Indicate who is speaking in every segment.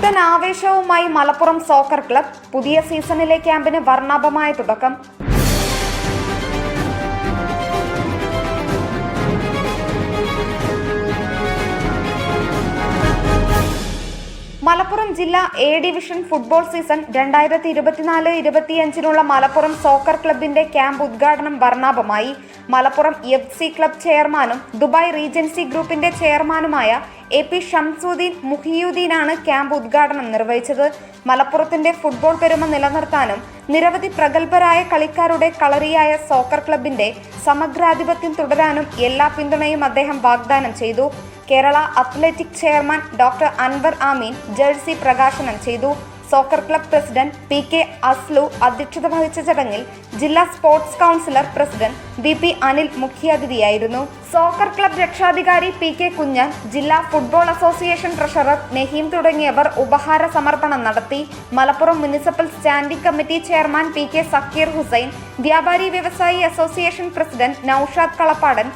Speaker 1: പുത്തൻ ആവേശവുമായി Malappuram soccer club. പുതിയ സീസണിലെ ക്യാമ്പിന് വർണ്ണാഭമായ തുടക്കം. മലപ്പുറം ജില്ലാ A division football season 2024-25 Malappuram soccer ക്ലബിന്റെ ക്യാമ്പ് ഉദ്ഘാടനം വർണ്ണാഭമായി. മലപ്പുറം FC ക്ലബ് ചെയർമാനും ദുബായ് റീജൻസി ഗ്രൂപ്പിന്റെ ചെയർമാനുമായ AP ഷംസുദ്ദീൻ മുഹിയുദ്ദീനാണ് ക്യാമ്പ് ഉദ്ഘാടനം നിർവഹിച്ചത്. മലപ്പുറത്തിന്റെ ഫുട്ബോൾ പെരുമ നിലനിർത്താനും നിരവധി പ്രഗത്ഭരായ കളിക്കാരുടെ കളറിയായ സോക്കർ ക്ലബിന്റെ സമഗ്രാധിപത്യം തുടരാനും എല്ലാ പിന്തുണയും അദ്ദേഹം വാഗ്ദാനം ചെയ്തു. Kerala athletic chairman doctor Anwar Ameen jersey പ്രകാശനം ചെയ്തു. Soccer club president PK Aslu അധ്യക്ഷത വഹിച്ച ചടങ്ങിൽ ജില്ലാ sports councillor president VP Anil മുഖ്യാതിഥിയായിരുന്നു. സോക്കർ ക്ലബ് രക്ഷാധികാരി PK കുഞ്ഞൻ, ജില്ലാ ഫുട്ബോൾ അസോസിയേഷൻ ട്രഷറർ നെഹീം തുടങ്ങിയവർ ഉപഹാര സമർപ്പണം നടത്തി. Malappuram municipal standing committee chairman PK Sakkir Hussain, വ്യാപാരി വ്യവസായി association president Naushad Kalappadan,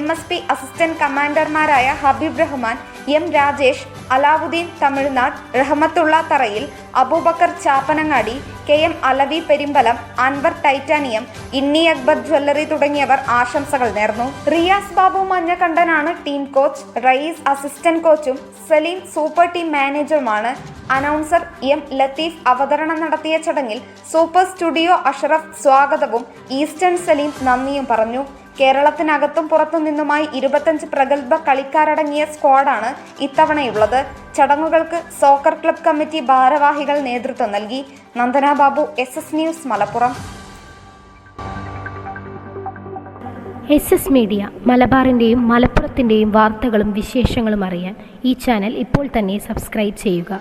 Speaker 1: MSP assistant കമാൻഡർമാരായ Habeeb Rahman, M Rajesh, Alauddin Tamil Nadu, Rahmathulla Tharayil, Abubakar Chappanangadi, KM Alavi Perimbalam, Anwar titanium, Inni Akbar jewellery തുടങ്ങിയവർ ആശംസകൾ നേർന്നു. റിയാസ് ബാബു മഞ്ഞക്കണ്ടനാണ് ടീം കോച്ച്. റയീസ് അസിസ്റ്റന്റ് കോച്ചും സലീം സൂപ്പർ ടീം മാനേജറുമാണ്. അനൗൺസർ M ലത്തീഫ് അവതരണം നടത്തിയ ചടങ്ങിൽ സൂപ്പർ സ്റ്റുഡിയോ അഷറഫ് സ്വാഗതവും ഈസ്റ്റേൺ സലീം നന്ദിയും പറഞ്ഞു. കേരളത്തിനകത്തും പുറത്തു നിന്നുമായി 25 പ്രഗത്ഭ കളിക്കാരടങ്ങിയ സ്ക്വാഡാണ് ഇത്തവണയുള്ളത്. ചടങ്ങുകൾക്ക് സോക്കർ ക്ലബ് കമ്മിറ്റി ഭാരവാഹികൾ നേതൃത്വം നൽകി. Nandana Babu, SS news, Malappuram.
Speaker 2: SS media മലബാറിൻ്റെയും മലപ്പുറത്തിൻ്റെയും വാർത്തകളും വിശേഷങ്ങളും അറിയാൻ ഈ ചാനൽ ഇപ്പോൾ തന്നെ സബ്സ്ക്രൈബ് ചെയ്യുക.